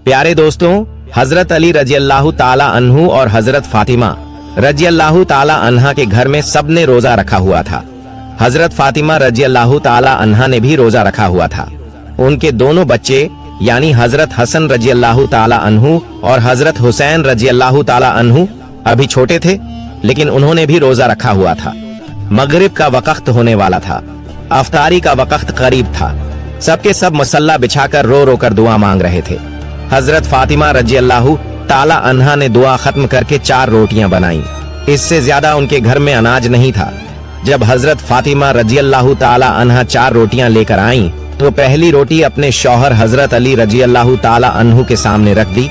प्यारे दोस्तों, हजरत अली रजी अल्लाह ताला अन्हु और हजरत फातिमा रजी अल्लाह ताला अन्हा के घर में सबने रोजा रखा हुआ था। हजरत फातिमा रजी अल्लाह ताला अन्हा ने भी रोजा रखा हुआ था। उनके दोनों बच्चे यानी हजरत हसन रजी अल्लाह ताला अन्हु और हजरत हुसैन रजी अल्लाह ताला अन्हु अभी छोटे थे, लेकिन उन्होंने भी रोजा रखा हुआ था। मगरिब का वक्त होने वाला था, अफ्तारी का वक्त करीब था। सबके सब मुसल्ला बिछाकर रो रो कर दुआ मांग रहे थे। हजरत फातिमा रजी अल्लाह ताला अन्हा ने दुआ खत्म करके 4 रोटियां बनाई। इससे ज्यादा उनके घर में अनाज नहीं था। जब हजरत फातिमा रजी अल्लाह ताला अन्हा 4 रोटियां लेकर आईं, तो पहली रोटी अपने शौहर हजरत अली रजी अल्लाह ताला अन्हु के सामने रख दी,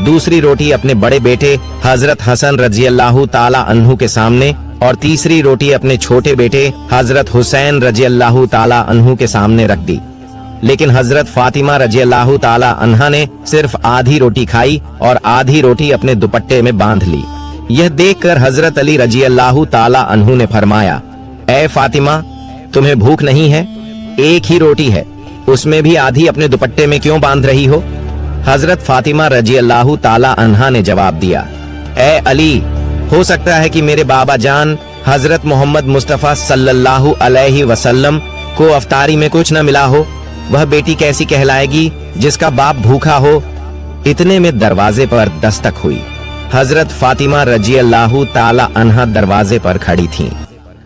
दूसरी रोटी अपने बड़े बेटे हजरत हसन रजी अल्लाह ताला अन्हु के सामने और तीसरी रोटी अपने छोटे बेटे हजरत हुसैन रजी अल्लाह ताला अन्हु के सामने रख दी। लेकिन हजरत फातिमा रजी अल्लाह ताला अन्हा ने सिर्फ आधी रोटी खाई और आधी रोटी अपने दुपट्टे में बांध ली। यह देखकर हजरत अली रजी अल्लाह ताला अन्हु ने फरमाया, ऐ फातिमा, तुम्हें भूख नहीं है? एक ही रोटी है, उसमें भी आधी अपने दुपट्टे में क्यों बांध रही हो? हजरत फातिमा रजी अल्लाह ताला अन्हा ने जवाब दिया, ऐ अली, हो सकता है कि मेरे बाबा जान हजरत मोहम्मद मुस्तफा सल्लल्लाहु अलैहि वसल्लम को अफ्तारी में कुछ न मिला हो। वह बेटी कैसी कहलाएगी जिसका बाप भूखा हो। इतने में दरवाजे पर दस्तक हुई। हजरत फातिमा रजी अल्लाह ताला अन्हा दरवाजे पर खड़ी थीं।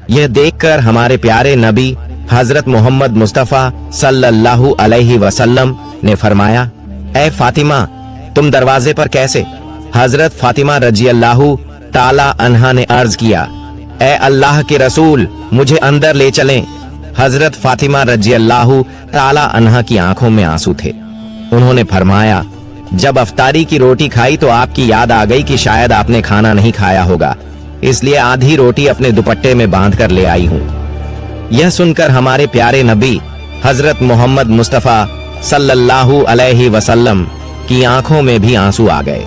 यह देखकर हमारे प्यारे नबी हजरत मोहम्मद मुस्तफा सल्लल्लाहु अलैहि वसल्लम ने फरमाया, ऐ फातिमा, तुम दरवाजे पर कैसे? हजरत फातिमा रजी अल्लाह ताला अन्हा ने अर्ज किया, ऐ अल्लाह के रसूल, मुझे अंदर ले चलें। हजरत फातिमा रजी अल्लाह ताला अन्हा की आंखों में आंसू थे। उन्होंने फरमाया, जब अफ्तारी की रोटी खाई तो आपकी याद आ गई कि शायद आपने खाना नहीं खाया होगा, इसलिए आधी रोटी अपने दुपट्टे में बांध कर ले आई हूँ। यह सुनकर हमारे प्यारे नबी हजरत मोहम्मद मुस्तफा सल्लल्लाहु अलैहि वसल्लम की आंखों में भी आंसू आ गए।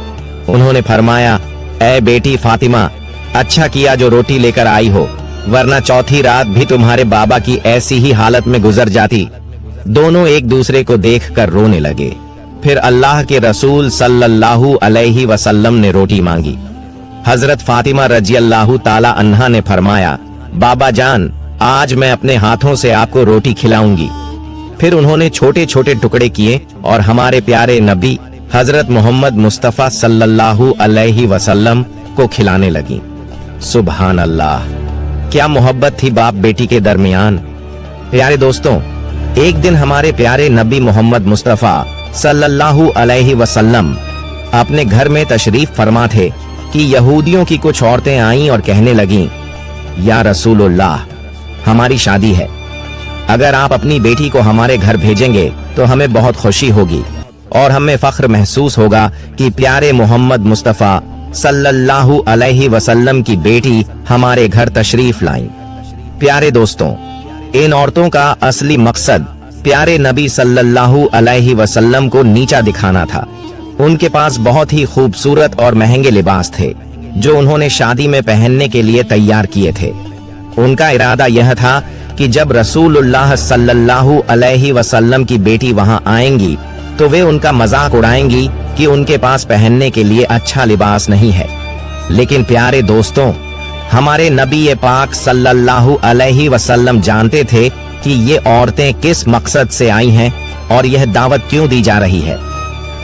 उन्होंने फरमाया, ऐ बेटी फातिमा, अच्छा किया जो रोटी लेकर आई हो, वरना चौथी रात भी तुम्हारे बाबा की ऐसी ही हालत में गुजर जाती। दोनों एक दूसरे को देखकर रोने लगे। फिर अल्लाह के रसूल सल्लल्लाहु अलैहि वसल्लम ने रोटी मांगी। हजरत फातिमा रजी अल्लाह ताला अन्हा ने फरमाया, बाबा जान, आज मैं अपने हाथों से आपको रोटी खिलाऊंगी। फिर उन्होंने छोटे छोटे टुकड़े किए और हमारे प्यारे नबी हजरत मोहम्मद मुस्तफा सल्लल्लाहु अलैहि वसल्लम को खिलाने लगी। सुभान अल्लाह, क्या मोहब्बत थी बाप बेटी के दरमियान। प्यारे दोस्तों, एक दिन हमारे प्यारे नबी मोहम्मद मुस्तफा सल्लल्लाहु अलैहि वसल्लम अपने घर में तशरीफ फरमा थे कि यहूदियों की कुछ औरतें आईं और कहने लगीं, या रसूलुल्लाह, हमारी शादी है, अगर आप अपनी बेटी को हमारे घर भेजेंगे तो हमें बहुत खुशी होगी और हमें फख्र महसूस होगा कि प्यारे मोहम्मद मुस्तफा सल्लल्लाहु अलैहि वसल्लम की बेटी हमारे घर तशरीफ लाईं। प्यारे दोस्तों, इन औरतों का असली मकसद प्यारे नबी सल्लल्लाहु अलैहि वसल्लम को नीचा दिखाना था। उनके पास बहुत ही खूबसूरत और महंगे लिबास थे जो उन्होंने शादी में पहनने के लिए तैयार किए थे। उनका इरादा यह था कि जब रसूलुल्लाह सल्लल्लाहु अलैहि वसल्लम की बेटी वहां आएंगी तो वे उनका मजाक उड़ाएंगी कि उनके पास पहनने के लिए अच्छा लिबास नहीं है। लेकिन प्यारे दोस्तों, हमारे नबी पाक सल्लल्लाहु अलैहि वसल्लम जानते थे कि ये औरतें किस मकसद से आई हैं और यह दावत क्यों दी जा रही है।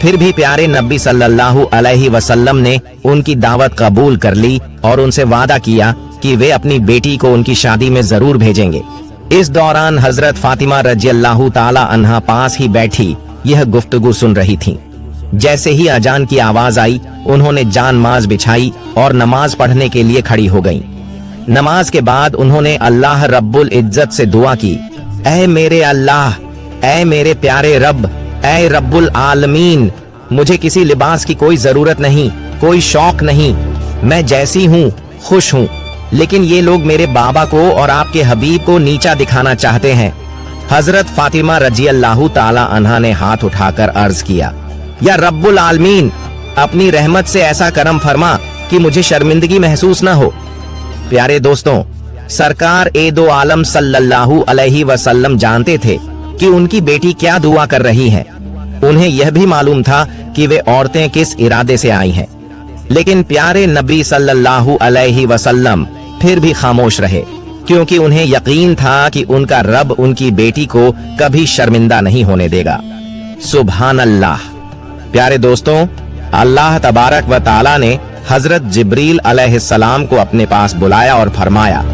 फिर भी प्यारे नबी सल्लल्लाहु अलैहि वसल्लम ने उनकी दावत कबूल कर ली और उनसे वादा किया कि वे अपनी बेटी को उनकी शादी में जरूर भेजेंगे। इस दौरान हजरत फातिमा रजी अल्लाह ताला अन्हा पास ही बैठी यह गुफ्तगू सुन रही थीं। जैसे ही अजान की आवाज आई, उन्होंने जान माज बिछाई और नमाज पढ़ने के लिए खड़ी हो गईं। नमाज के बाद उन्होंने अल्लाह रब्बुल इज्जत से दुआ की, ऐ मेरे अल्लाह, ऐ मेरे प्यारे रब, ऐ रब्बुल आलमीन, मुझे किसी लिबास की कोई जरूरत नहीं, कोई शौक नहीं, मैं जैसी हूँ खुश हूँ, लेकिन ये लोग मेरे बाबा को और आपके हबीब को नीचा दिखाना चाहते हैं। हजरत फातिमा रजी अल्लाह ताला अन्हा ने हाथ उठाकर अर्ज किया, या रब्बुल आलमीन, अपनी रहमत से ऐसा करम फरमा कि मुझे शर्मिंदगी महसूस न हो। प्यारे दोस्तों, सरकार ए दो आलम सल्लल्लाहु अलैहि वसल्लम जानते थे कि उनकी बेटी क्या दुआ कर रही है। उन्हें यह भी मालूम था कि वे औरतें किस इरादे से आई हैं, लेकिन प्यारे नबी सल्लल्लाहु अलैहि वसल्लम फिर भी खामोश रहे, क्योंकि उन्हें यकीन था कि उनका रब उनकी बेटी को कभी शर्मिंदा नहीं होने देगा। सुभान अल्लाह। प्यारे दोस्तों, अल्लाह तबारक व ताला ने हजरत जिब्रील अलैहिस्सलाम को अपने पास बुलाया और फरमाया,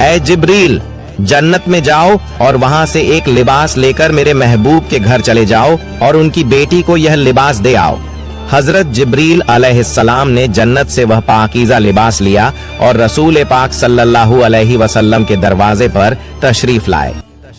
ऐ जिब्रील, जन्नत में जाओ और वहां से एक लिबास लेकर मेरे महबूब के घर चले जाओ और उनकी बेटी को यह लिबास दे आओ। हजरत जिब्रील अलैहिस्सलाम ने जन्नत से वह पाकीज़ा लिबास लिया और रसूल पाक सल्लल्लाहु अलैहि वसल्लम के दरवाजे पर तशरीफ लाए।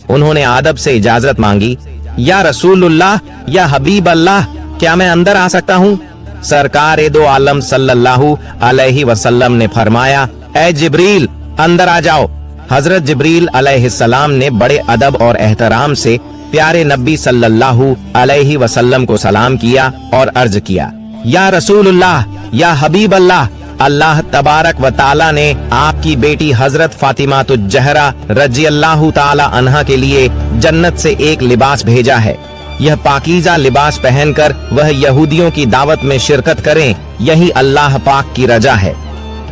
उन्होंने आदब से इजाजत मांगी, या रसूलुल्लाह, या हबीब अल्लाह, क्या मैं अंदर आ सकता हूँ? सरकार दो आलम सल्लल्लाहु अलैहि वसल्लम ने फरमाया, ऐ जिब्रील, अंदर आ जाओ। हजरत जिब्रील अलैहिस्सलाम ने बड़े अदब और एहतराम से प्यारे नबी सल्लल्लाहु अलैहि वसल्लम को सलाम किया और अर्ज किया, या रसूलुल्लाह, या हबीब अल्लाह, अल्लाह तबारक व ताला ने आपकी बेटी हजरत फातिमा जहरा रज़ियल्लाहु ताला अन्हा के लिए जन्नत से एक लिबास भेजा है। यह पाकीज़ा लिबास पहनकर वह यहूदियों की दावत में शिरकत करें, यही अल्लाह पाक की रजा है।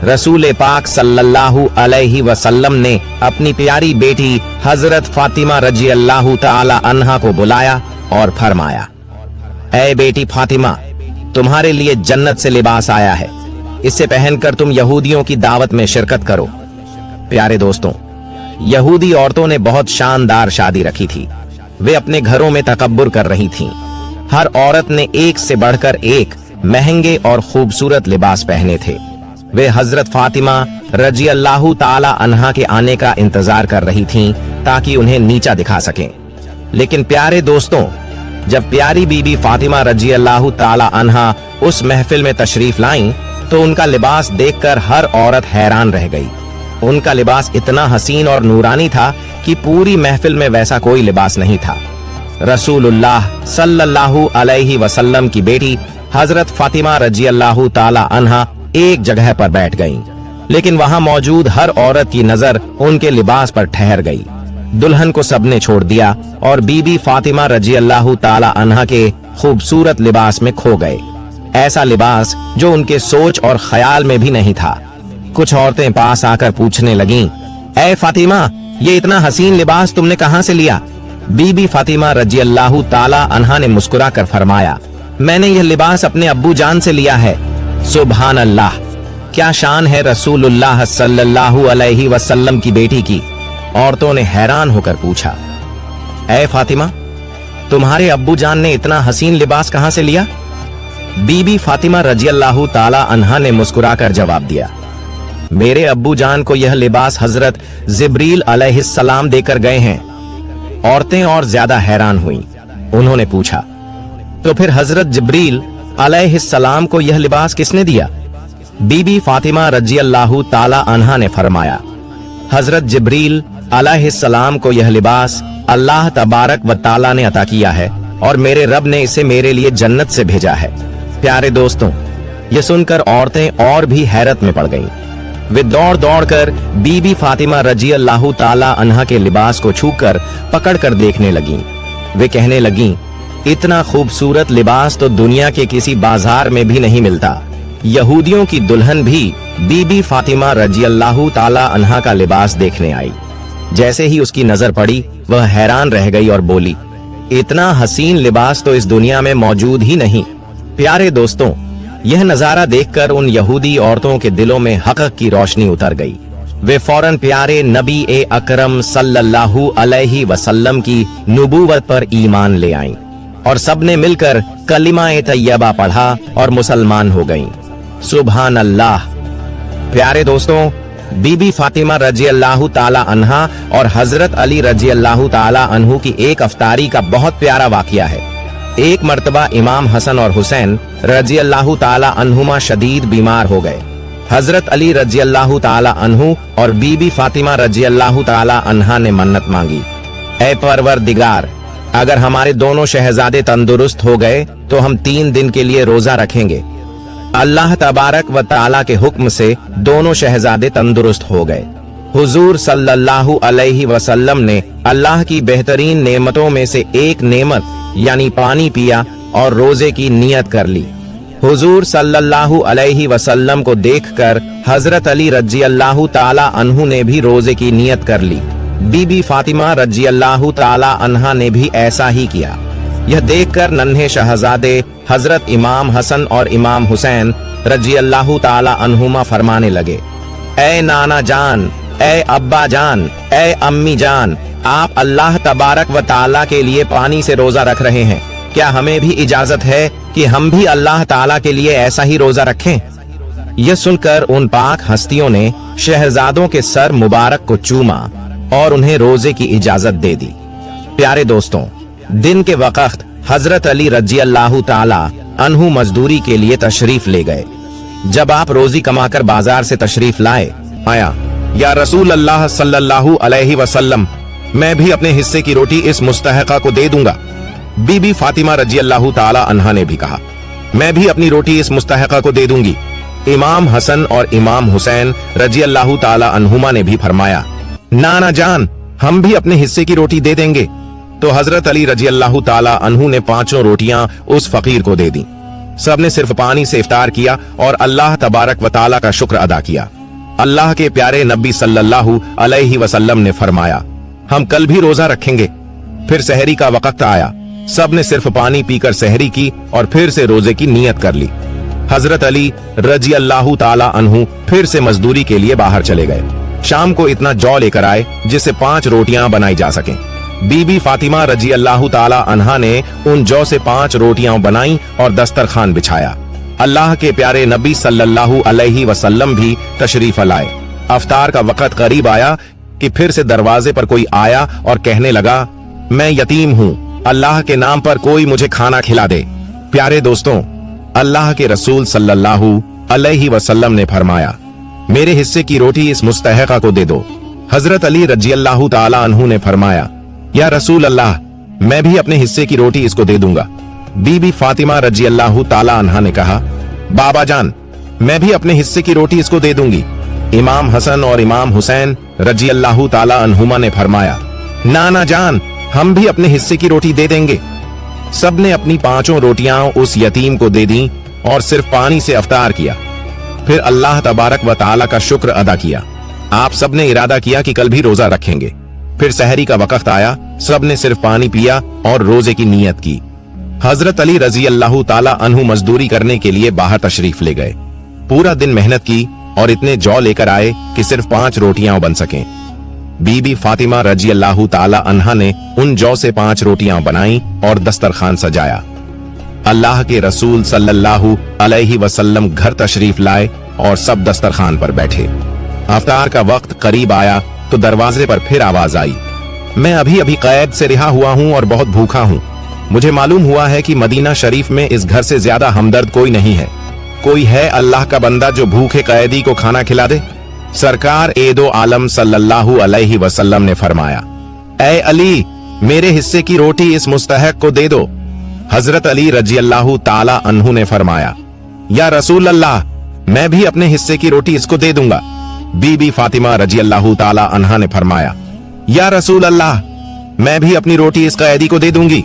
रसूल पाक सल्लल्लाहु अलैहि वसल्लम ने अपनी प्यारी बेटी हजरत फातिमा रज़ियल्लाहु ताला अन्हा को बुलाया और फरमाया, ऐ बेटी फातिमा, तुम्हारे लिए जन्नत से लिबास आया है, इसे पहनकर तुम यहूदियों की दावत में शिरकत करो। प्यारे दोस्तों, यहूदी औरतों ने बहुत शानदार शादी रखी थी। वे अपने घरों में तकब्बुर कर रही थीं। हर औरत ने एक से बढ़कर एक महंगे और खूबसूरत लिबास पहने थे। वे हजरत फातिमा रज़ियल्लाहु ताला अन्हा के आने का इंतजार कर रही थीं ताकि उन्हें नीचा दिखा सकें। लेकिन प्यारे दोस्तों, जब प्यारी बीबी फातिमा रज़ियल्लाहु ताला अन्हा उस महफिल में तशरीफ लाईं, तो उनका लिबास देखकर हर औरत हैरान रह गई। उनका लिबास इतना हसीन और नूरानी था कि पूरी महफिल में वैसा कोई लिबास नहीं था। रसूलुल्लाह सल्लल्लाहु अलैहि वसल्लम की बेटी हजरत फातिमा रज़ियल्लाहु ताला अन्हा एक जगह पर बैठ गईं, लेकिन वहां मौजूद हर औरत की नजर उनके लिबास पर ठहर गई। दुल्हन को सबने छोड़ दिया और बीबी फातिमा रज़ियल्लाहु ताला अन्हा के खूबसूरत लिबास में खो गए। ऐसा लिबास जो उनके सोच और ख्याल में भी नहीं था। कुछ औरतें पास आकर पूछने लगीं, ऐ फातिमा, ये इतना हसीन लिबास तुमने कहां से लिया? बीबी फातिमा रज़ियल्लाहु ताला अन्हा ने मुस्कुराकर फरमाया, मैंने यह लिबास अपने अब्बू जान से लिया है। सुभान अल्लाह, क्या शान है रसूलुल्लाह सल्लल्लाहु अलैहि वसल्लम की बेटी की। औरतों ने हैरान होकर पूछा, ऐ फातिमा, तुम्हारे अब्बू जान ने इतना हसीन लिबास कहां से लिया? बीबी फातिमा रज़ियल्लाहु ताला अन्हा ने मुस्कुराकर जवाब दिया, मेरे अब्बू जान को यह लिबास हजरत जिब्रील अलैहिस्सलाम देकर गए हैं। औरतें और ज्यादा हैरान हुईं। उन्होंने पूछा, तो फिर हजरत जिब्रील अलैहिस्सलाम को यह लिबास किसने दिया? बीबी फातिमा रज़ियल्लाहु ताला अन्हा ने फरमाया, हजरत जिब्रील अलैहिस्सलाम को यह लिबास अल्लाह तबारक व ताला ने अता किया है और मेरे रब ने इसे मेरे लिए जन्नत से भेजा है। प्यारे दोस्तों, ये सुनकर औरतें और भी हैरत में पड़ गईं। वे दौड़ दौड़ कर बीबी फातिमा रज़ियल्लाहु ताला अन्हा के लिबास को छूकर पकड़ कर देखने लगीं। वे कहने लगीं, इतना खूबसूरत लिबास तो दुनिया के किसी बाजार में भी नहीं मिलता। यहूदियों की दुल्हन भी बीबी फातिमा रज़ियल्लाहु ताला अन्हा का लिबास देखने आई। जैसे ही उसकी नजर पड़ी, वह हैरान रह गई और बोली, इतना हसीन लिबास तो इस दुनिया में मौजूद ही नहीं। प्यारे दोस्तों, यह नजारा देखकर उन यहूदी औरतों के दिलों में हक की रोशनी उतर गई। वे फौरन प्यारे नबी अकरम सल्लल्लाहु अलैहि वसल्लम की नबूवत पर ईमान ले आईं और सबने मिलकर कलिमा तैयबा पढ़ा और मुसलमान हो गईं। सुभान अल्लाह। प्यारे दोस्तों, बीबी फातिमा रज़ियल्लाहु ताला अन्हा और हजरत अली रज़ियल्लाहु ताला अन्हु की एक अफ्तारी का बहुत प्यारा वाकया है। एक मर्तबा इमाम हसन और हुसैन रज़ियल्लाहु ताला अन्हुमा शदीद बीमार हो गए। हजरत अली रज़ियल्लाहु ताला अन्हु और बीबी फातिमा रज़ियल्लाहु ताला अन्हा ने मन्नत मांगी, ऐ परवरदिगार, अगर हमारे दोनों शहजादे तंदुरुस्त हो गए तो हम 3 दिन के लिए रोजा रखेंगे। अल्लाह तबारक व ताला के हुक्म से दोनों शहजादे तंदुरुस्त हो गए। हुजूर सल्लल्लाहु अलैहि वसल्लम ने अल्लाह की बेहतरीन नेमतों में से एक नेमत यानी पानी पिया और रोजे की नियत कर ली। हुजूर सल्लल्लाहु अलैहि वसल्लम को देखकर हजरत अली रज़ियल्लाहु ताला अन्हु ने भी रोजे की नियत कर ली। बीबी फातिमा रज़ियल्लाहु ताला अन्हा ने भी ऐसा ही किया। यह देखकर नन्हे शहजादे हजरत इमाम हसन और इमाम हुसैन रज़ियल्लाहु ताला अन्हुमा फरमाने लगे, ए नाना जान, ए अब्बा जान, ए अम्मी जान, आप अल्लाह तबारक व ताला के लिए पानी से रोजा रख रहे हैं, क्या हमें भी इजाजत है कि हम भी अल्लाह ताला के लिए ऐसा ही रोजा रखें? यह सुनकर उन पाक हस्तियों ने शहजादों के सर मुबारक को चूमा और उन्हें रोजे की इजाजत दे दी। प्यारे दोस्तों, दिन के वक्त हजरत अली रज़ियल्लाहु ताला अन्हु मजदूरी के लिए तशरीफ ले गए। जब आप रोजी कमाकर बाजार से तशरीफ लाए, आया, या रसूल अल्लाह सल्लल्लाहु अलैहि वसल्लम, मैं भी अपने हिस्से की रोटी इस मुस्तहका को दे दूंगा। बीबी फातिमा रज़ियल्लाहु ताला अन्हा ने भी कहा, मैं भी अपनी रोटी इस मुस्तहका को दे दूंगी। इमाम हसन और इमाम हुसैन रज़ियल्लाहु ताला अन्हुमा ने भी फरमाया, नाना जान, हम भी अपने हिस्से की रोटी दे देंगे। तो हजरत अली रज़ियल्लाहु ताला अन्हु ने 5 रोटियां उस फकीर को दे दी। सबने सिर्फ पानी से इफ्तार किया और अल्लाह तबारक व ताला का शुक्र अदा किया। अल्लाह के प्यारे नबी सल्लल्लाहु अलैहि वसल्लम ने फरमाया, हम कल भी रोजा रखेंगे। फिर सहरी का वक्त आया, सबने सिर्फ पानी पीकर सहरी की और फिर से रोजे की नियत कर ली। हजरत अली रज़ियल्लाहु ताला अन्हु फिर से मजदूरी के लिए बाहर चले गए। शाम को इतना जौ लेकर आए जिससे 5 रोटियां बनाई जा सकें। बीबी फातिमा रज़ियल्लाहु ताला अन्हा ने उन जौ से 5 रोटियां बनाई और दस्तरखान बिछाया। अल्लाह के प्यारे नबी सल्लल्लाहु अलैहि वसल्लम भी तशरीफ लाए। अफ्तार का वक्त करीब आया कि फिर से दरवाजे पर कोई आया और कहने लगा, मैं यतीम हूँ, अल्लाह के नाम पर कोई मुझे खाना खिला दे। प्यारे दोस्तों, अल्लाह के रसूल सल्लल्लाहु अलैहि वसल्लम ने फरमाया, मेरे हिस्से की रोटी इस मुस्तहका को दे दो। हजरत अली रज़ियल्लाहु ताला अन्हु ने फरमाया, या रसूल अल्लाह, मैं भी अपने हिस्से की रोटी इसको दे दूंगा। बीबी फातिमा रज़ियल्लाहु ताला अन्हा ने कहा, बाबा जान, मैं भी अपने हिस्से की रोटी इसको दे दूंगी। इमाम हसन और इमाम हुसैन रज़ियल्लाहु ताला अन्हुमा ने फरमाया, नाना जान, हम भी अपने हिस्से की रोटी दे देंगे। सबने अपनी 5 रोटियां उस यतीम को दे दी और सिर्फ पानी से अफ्तार किया। फिर अल्लाह तबारक व ताला का शुक्र अदा किया। आप सबने इरादा किया कि कल भी रोजा रखेंगे। फिर सहरी का वक्त आया, सबने सिर्फ पानी पिया और रोजे की नियत की। हजरत अली रज़ियल्लाहु ताला अन्हु मजदूरी करने के लिए बाहर तशरीफ ले गए। पूरा दिन मेहनत की और इतने जौ लेकर आए कि सिर्फ 5 रोटियां बन सकें। बीबी फातिमा रज़ियल्लाहु ताला अन्हा ने उन जौ से 5 रोटियां बनाई और दस्तरखान सजाया। अल्लाह के रसूल सल्लल्लाहु अलैहि वसल्लम घर तशरीफ लाए और सब दस्तरखान पर बैठे। अफ्तार का वक्त करीब आया तो दरवाजे पर फिर आवाज आई, मैं अभी अभी कैद से रिहा हुआ हूँ और बहुत भूखा हूँ। मुझे मालूम हुआ है कि मदीना शरीफ में इस घर से ज्यादा हमदर्द कोई नहीं है। कोई है अल्लाह का बंदा जो भूखे कैदी को खाना खिला दे? सरकार एदो आलम सल्लल्लाहु अलैहि वसल्लम ने फरमाया, ए अली, मेरे हिस्से की रोटी इस मुस्तहक को दे दो। हजरत अली रज़ियल्लाहु ताला अन्हु ने फरमाया, या रसूल अल्लाह, मैं भी अपने हिस्से की रोटी इसको दे दूंगा। बीबी फातिमा रज़ियल्लाहु ताला अन्हा ने फरमाया, या रसूल अल्लाह, मैं भी अपनी रोटी इस कैदी को दे दूंगी।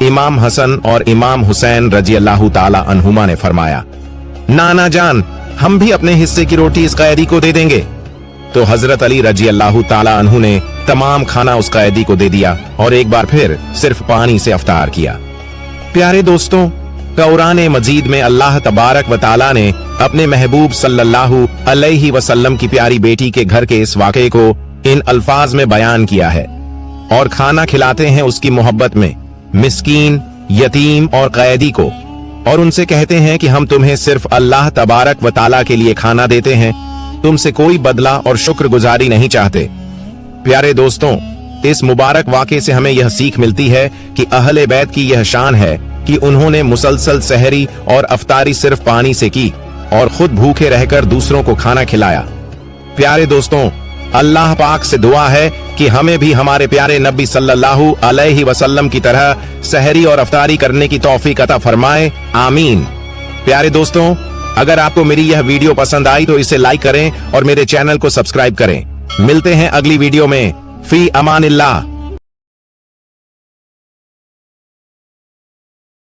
इमाम हसन और इमाम हुसैन रज़ियल्लाहु ताला अन्हुमा ने फरमाया, नाना जान, हम भी अपने हिस्से की रोटी इस कैदी को दे देंगे। तो हजरत अली रज़ियल्लाहु ताला अन्हु ने तमाम खाना उस कैदी को दे दिया और एक बार फिर सिर्फ पानी से अफ्तार किया। प्यारे दोस्तों, कुरान मजीद में अल्लाह तबारक व ताला ने अपने महबूब सल्लल्लाहु अलैहि वसल्लम की प्यारी बेटी के घर के इस वाक़े को इन अल्फाज में बयान किया है। और खाना खिलाते हैं उसकी मोहब्बत में मिस्कीन, यतीम और कैदी को, और उनसे कहते हैं कि हम तुम्हें सिर्फ अल्लाह तबारक व ताला के लिए खाना देते हैं, तुमसे कोई बदला और शुक्रगुजारी नहीं चाहते। प्यारे दोस्तों, इस मुबारक वाक़े से हमें यह सीख मिलती है कि अहले बैत की यह शान है कि उन्होंने मुसलसल सहरी और अफ्तारी सिर्फ पानी से की और खुद भूखे रहकर दूसरों को खाना खिलाया। प्यारे दोस्तों, अल्लाह पाक से दुआ है कि हमें भी हमारे प्यारे नबी सल्लल्लाहु अलैहि वसल्लम की तरह सहरी और अफ्तारी करने की तौफीक अता फरमाए, आमीन। प्यारे दोस्तों, अगर आपको मेरी यह वीडियो पसंद आई तो इसे लाइक करें और मेरे चैनल को सब्सक्राइब करें। मिलते हैं अगली वीडियो में। फी अमानिल्लाह।